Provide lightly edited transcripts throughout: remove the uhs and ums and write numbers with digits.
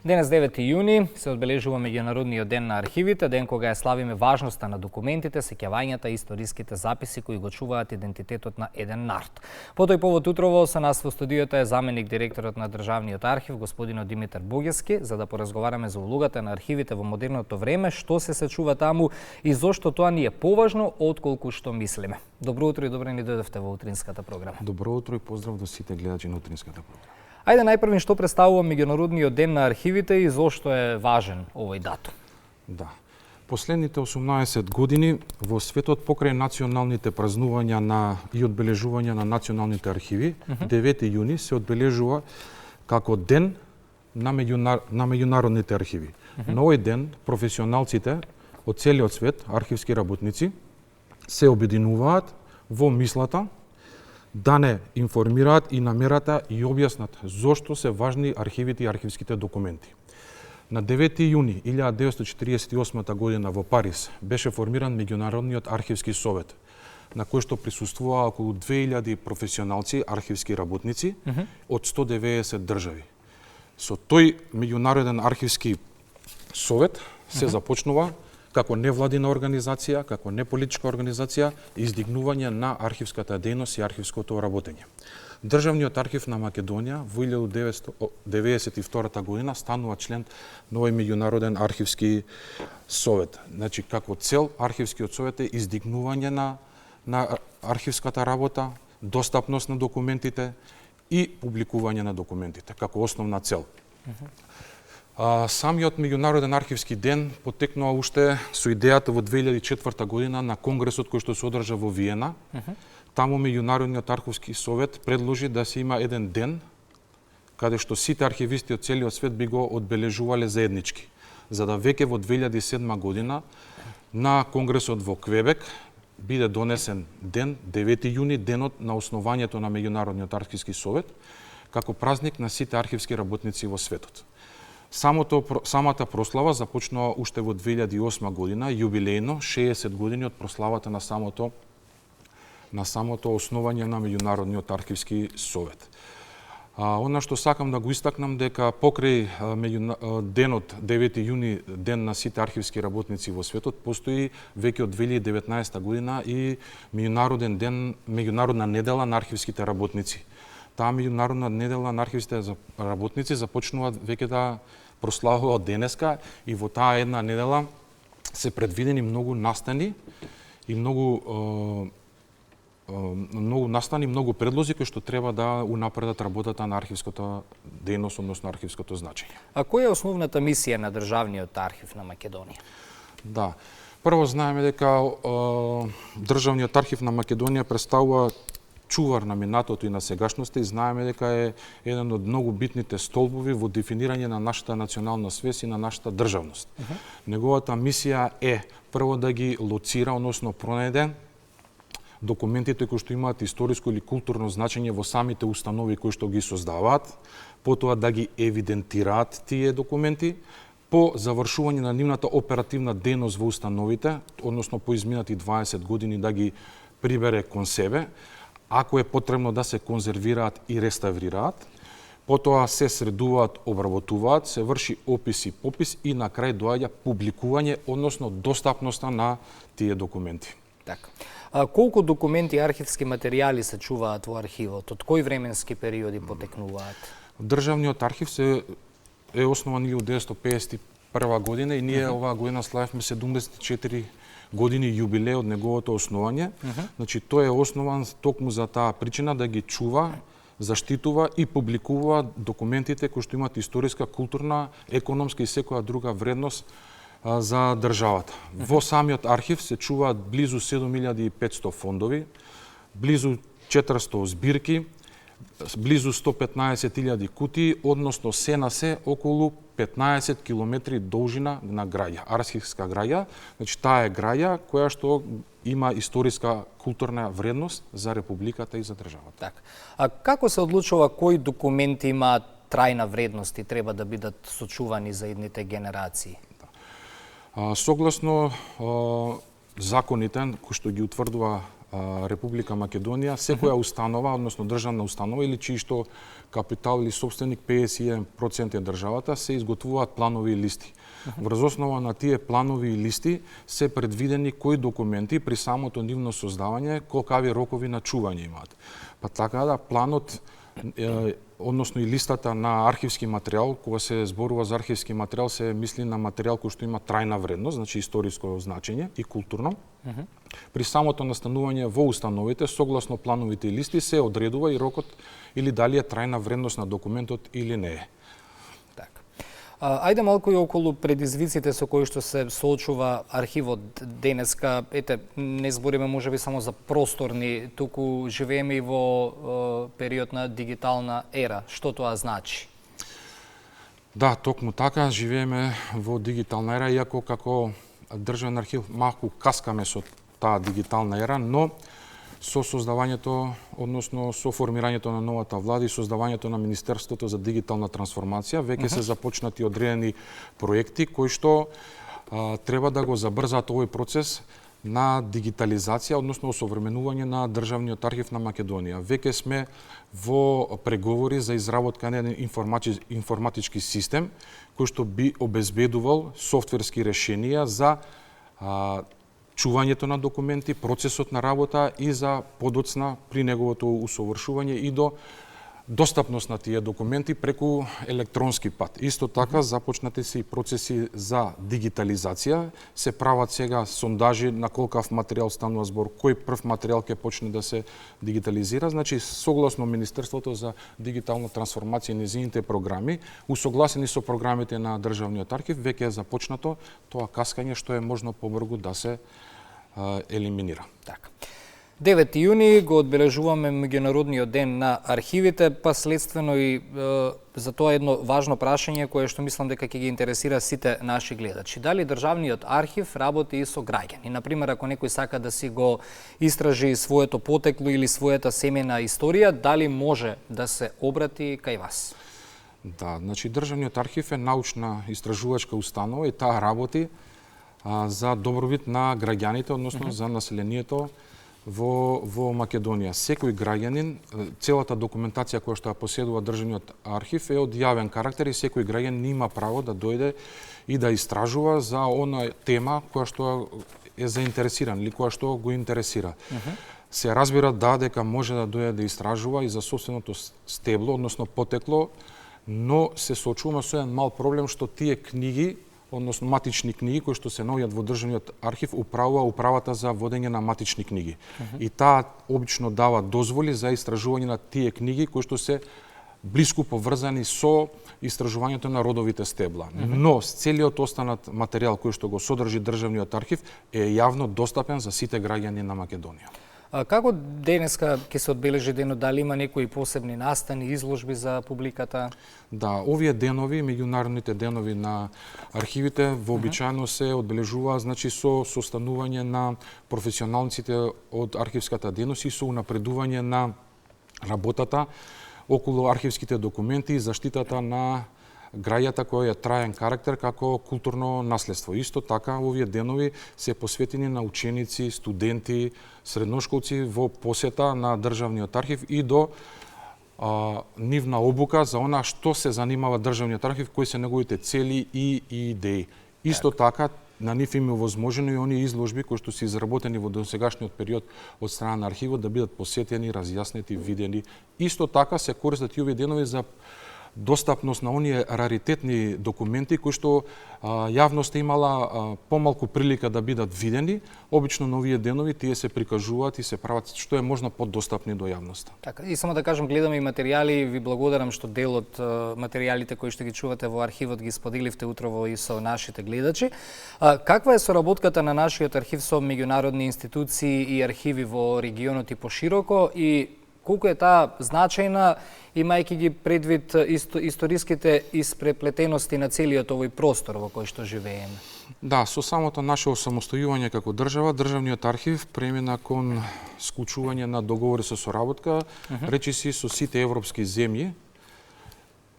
Денес 9 јуни се одбележува меѓународниот ден на архивите, ден кога ја славиме важноста на документите, сеќавањата и историските записи кои го чуваат идентитетот на еден народ. По тој повод утрово со нас во студиото е заменик директорот на Државниот архив господинот Димитар Буѓески, за да поразговараме за улогата на архивите во модерното време, што се чува таму и зошто тоа ни е поважно отколку што мислиме. Добро утро и добре ни дојдовте во утринската програма. Добро утро и поздрав до сите гледачи на утринската програма. Ајде најпрво што представува меѓународниот ден на архивите и зошто е важен овој датум? Да. Последните 18 години во светот покрај националните празнувања и одбележувања на националните архиви, 9 јуни се одбележува како ден на меѓународните архиви. На овој ден професионалците од целиот свет, архивски работници, се обединуваат во мислата да не информираат и намерата и објаснат зошто се важни архивите и архивските документи. На 9 јуни 1948 година во Париз беше формиран Меѓународниот архивски совет, на кој што присуствуваа околу 2000 професионалци, архивски работници од 190 држави. Со тој Меѓународен архивски совет се започнува како невладина организација, како неполитичка организација, издигнување на архивската дејност и архивското работење. Државниот архив на Македонија во 1992 година станува член на овој Меѓународен архивски совет. Значи, како цел, архивскиот совет е издигнување на архивската работа, достапност на документите и публикување на документите, како основна цел. Самиот Меѓународен архивски ден потекнува уште со идејата во 2004 година на конгресот кој што се одржа во Виена. Таму Меѓународниот архивски совет предложи да се има еден ден каде што сите архивисти од целиот свет би го одбележувале заеднички. За да веќе во 2007 година на конгресот во Квебек биде донесен ден 9 јуни, денот на основањето на Меѓународниот архивски совет, како празник на сите архивски работници во светот. Самата прослава започнува уште во 2008 година, јубилејно, 60 години од прославата на самото основање на Меѓународниот архивски совет. Она што сакам да го истакнам дека покрај денот 9 јуни, ден на сите архивски работници во светот, постои веќе од 2019 година и меѓународен ден, меѓународна недела на архивските работници. Таа меѓународна недела на архивските работници започнува веќе да прославува од денеска и во таа една недела се предвидени многу настани и многу предлози кои што треба да унапредат работата на архивската дејност, односно архивското значење. А која е основната мисија на Државниот архив на Македонија? Да. Прво знаеме дека Државниот архив на Македонија представува чувар на минатото и на сегашноста и знаеме дека е еден од многу битните столбови во дефинирање на нашата национална свест и на нашата државност. Неговата мисија е прво да ги лоцира, односно пронајде документите кои што имаат историско или културно значење во самите установи кои што ги создаваат, потоа да ги евидентираат тие документи, по завршување на нивната оперативна дејност во установите, односно по изминати 20 години да ги прибере кон себе, ако е потребно да се конзервираат и реставрираат, потоа се средуваат, обработуваат, се врши опис и попис и на крај доаѓа публикување, односно достапноста на тие документи. Така. Колку документи и архивски материјали се чуваат во архивот? Од кои временски периоди потекнуваат? Државниот архив е основан 1951 година и ние оваа година славевме 74 години јубилеј од неговото основање. Значи, тој е основан токму за таа причина да ги чува, заштитува и публикува документите кои што имаат историска, културна, економска и секоја друга вредност за државата. Во самиот архив се чуваат близу 7500 фондови, близу 400 збирки, близу 115.000 кутии, односно се на се околу 15 километри должина на граѓа, архивска граѓа. Значи, таа е граѓа која што има историска културна вредност за републиката и за државата. Така. А како се одлучува кои документи имаат трајна вредност и треба да бидат сочувани за идните генерации? Согласно законите кои што ги утврдува Република Македонија, секоја установа, односно државна установа или чиј што капитал или собственик 51% е државата, се изготвуваат планови и листи. Врз основа на тие планови и листи се предвидени кои документи при самото нивно создавање, колкави рокови на чување имаат. Па така да планот односно и листата на архивски материјал, кога се зборува за архивски материјал, се мисли на материјал кој што има трајна вредност, значи историско значење и културно. При самото настанување во установите, согласно плановите и листи, се одредува и рокот или дали е трајна вредност на документот или не е. Ајде малку и околу предизвиците со кои што се соочува архивот денеска. Ете, не збориме можеби само за просторни, туку живееме и во период на дигитална ера. Што тоа значи? Да, токму така, живееме во дигитална ера, иако како државен архив малку каскаме со таа дигитална ера, но со создавањето, односно со формирањето на новата влада и создавањето на Министерството за дигитална трансформација, веќе се започнати одредени проекти кои што треба да го забрзаат овој процес на дигитализација, односно осовременување на државниот архив на Македонија. Веќе сме во преговори за изработка на еден информатички систем кој што би обезбедувал софтверски решенија за чувањето на документи, процесот на работа и за подоцна при неговото усовршување и до достапност на тие документи преку електронски пат. Исто така започнати се и процеси за дигитализација, се прават сега сондажи на колкав материјал станува збор, кој прв материјал ќе почне да се дигитализира, значи согласно Министерството за дигитална трансформација и незините програми, усогласени со програмите на државниот архив, веќе е започнато тоа каскање што е можно побрзо да се елиминира. Така. 9 јуни го одбележуваме меѓународниот ден на архивите, па следствено и за тоа едно важно прашање кое што мислам дека ќе ги интересира сите наши гледачи. Дали државниот архив работи и со граѓани? Например, ако некој сака да си го истражи своето потекло или својата семејна историја, дали може да се обрати кај вас? Да, значи државниот архив е научна истражувачка установа и таа работи за добробит на граѓаните, односно за населението во Македонија. Секој граѓанин, целата документација која што ја поседува државниот архив е од јавен карактер и секој граѓанин има право да дојде и да истражува за она тема која што е заинтересиран или која што го интересира. Се разбира дека може да дојде да истражува и за собственото стебло, односно потекло, но се соочуваме со еден мал проблем што тие книги, односно матични книги кои што се наоѓаат во државниот архив управува управата за водење на матични книги. И таа обично дава дозволи за истражување на тие книги кои што се блиску поврзани со истражувањето на родовите стебла. Но целиот останат материјал кој што го содржи државниот архив е јавно достапен за сите граѓани на Македонија. Како денеска ќе се одбележи денот? Дали има некои посебни настани, изложби за публиката? Да, овие денови, меѓународните денови на архивите, вообичаено се одбележува значи со состанување на професионалците од архивската дејност и со унапредување на работата околу архивските документи и заштитата на граѓата која е траен карактер како културно наследство. Исто така, овие денови се посветени на ученици, студенти, средношколци во посета на државниот архив и до нивна обука за она што се занимава државниот архив, кои се неговите цели и идеи. Исто така, на нив им е возможено и оние изложби кои што се изработени во досегашниот период од страна на архивот да бидат посетени, разјаснети, видени. Исто така се користат и овие денови за достапност на оние раритетни документи кои што јавноста имала помалку прилика да бидат видени. Обично на овие денови тие се прикажуваат и се прават што е можно поддостапни до јавноста. Така, и само да кажам, гледаме и материјали, ви благодарам што дел од материјалите кои што ги чувате во архивот ги споделивте утрово и со нашите гледачи. Каква е соработката на нашиот архив со меѓународни институции и архиви во регионот и пошироко и колку е таа значајна, имајќи ги предвид историските испреплетености на целиот овој простор во кој што живееме? Да, со самото наше осамостојување како држава, државниот архив премина кон склучување на договори со соработка, речиси со сите европски земји,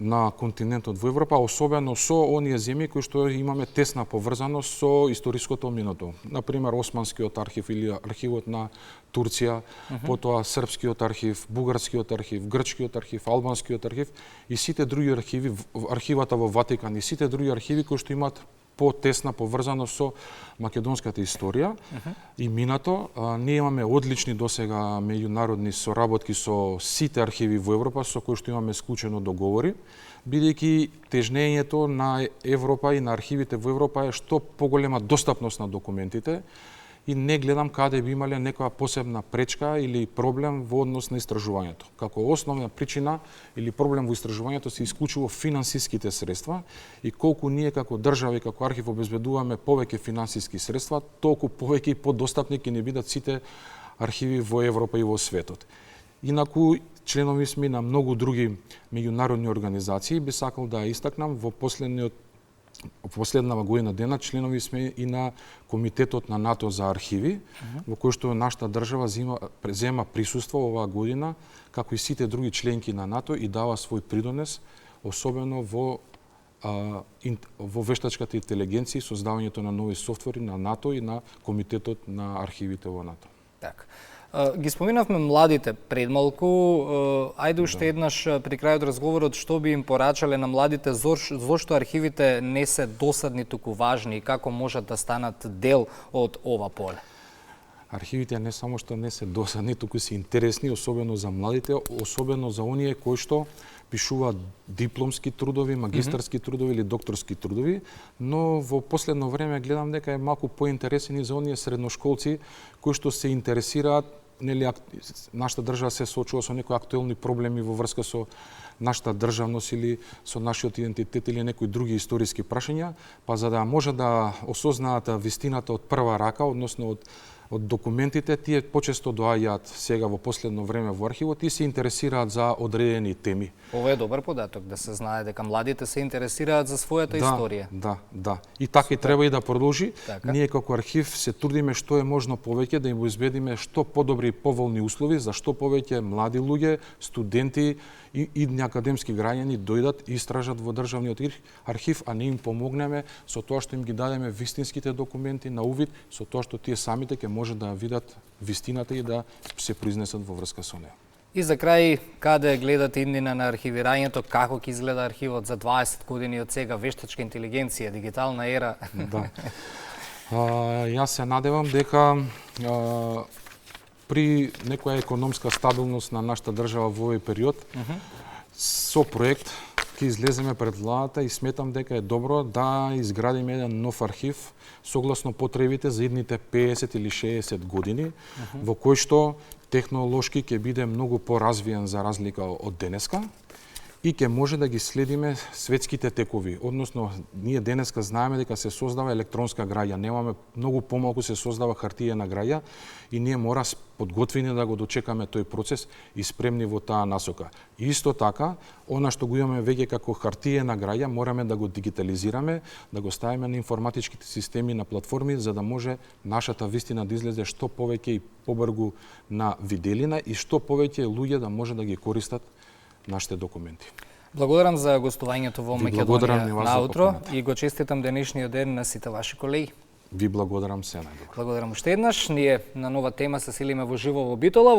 на континентот во Европа, особено со оние земји кои што имаме тесна поврзаност со историското минато. Например, Османскиот архив или архивот на Турција, потоа Српскиот архив, Бугарскиот архив, Грчкиот архив, Албанскиот архив и сите други архиви, архивата во Ватикан и сите други архиви кои што имаат по-тесна поврзаност со македонската историја и минато. Ние имаме одлични досега меѓународни соработки со сите архиви во Европа со кои што имаме склучено договори, бидејќи тежнењето на Европа и на архивите во Европа е што поголема достапност на документите и не гледам каде би имале некоја посебна пречка или проблем во однос на истражувањето. Како основна причина или проблем во истражувањето се исклучува финансиските средства и колку ние како држава и како архив обезбедуваме повеќе финансиски средства, толку повеќе и подостапни ќе ни бидат сите архиви во Европа и во светот. Инаку, членови сме на многу други меѓународни организации, би сакал да истакнам во последнава година дена членови сме и на Комитетот на НАТО за архиви, во кој што нашата држава зема присуство оваа година, како и сите други членки на НАТО и дава свој придонес, особено во вештачката интелигенција и создавањето на нови софтвери на НАТО и на Комитетот на архивите во НАТО. Така. Ги споминавме младите пред малку, ајде уште еднаш при крајот разговорот што би им порачале на младите, зошто архивите не се досадни туку важни и како можат да станат дел од ова поле? Архивите не само што не се досадни, туку се интересни, особено за младите, особено за оние кои што пишуваат дипломски трудови, магистарски трудови или докторски трудови, но во последно време гледам дека е малку поинтересен и за оние средношколци кои што се интересираат, нели нашата држава се соочува со некои актуелни проблеми во врска со нашата државност или со нашиот идентитет или некои други историски прашања, па за да може да осознаат вистината од прва рака, односно од документите, тие почесто доаѓаат сега во последно време во архивот и се интересираат за одредени теми. Ова е добар податок, да се знае дека младите се интересираат за својата историја. Да. И така и треба и да продолжи. Така. Ние како архив се трудиме што е можно повеќе да им обезбедиме што подобри и поволни услови за што повеќе млади луѓе, студенти и идни академски граѓани дојдат и истражат во државниот архив, а не им помогнеме со тоа што им ги дадеме вистинските документи на увид, со тоа што тие самите ќе може да видат вистината и да се произнесат во врска со неа. И за крај, каде гледате иднина на архивирањето, како ќе изгледа архивот за 20 години од сега, вештачка интелигенција, дигитална ера? Да. Јас се надевам дека при некоја економска стабилност на нашата држава во овој период, со проект ќе излеземе пред владата и сметам дека е добро да изградиме еден нов архив согласно потребите за идните 50 или 60 години, во кој што технолошки ќе биде многу поразвиен за разлика од денеска и ќе може да ги следиме светските текови. Односно, ние денеска знаеме дека се создава електронска граѓа, немаме многу помалку се создава хартиена граѓа и ние мора подготвени да го дочекаме тој процес и спремни во таа насока. И исто така, она што го имаме веќе како хартиена граѓа, мораме да го дигитализираме, да го ставиме на информатичките системи на платформи за да може нашата вистина да излезе што повеќе и побрзо на виделина и што повеќе луѓе да може да ги користат нашите документи. Благодарам за гостувањето во Македонија наутро и го честитам денешниот ден на сите ваши колеги. Ви благодарам се најдобро. Благодарам уште еднаш. Ние на нова тема се селиме во живо во Битола.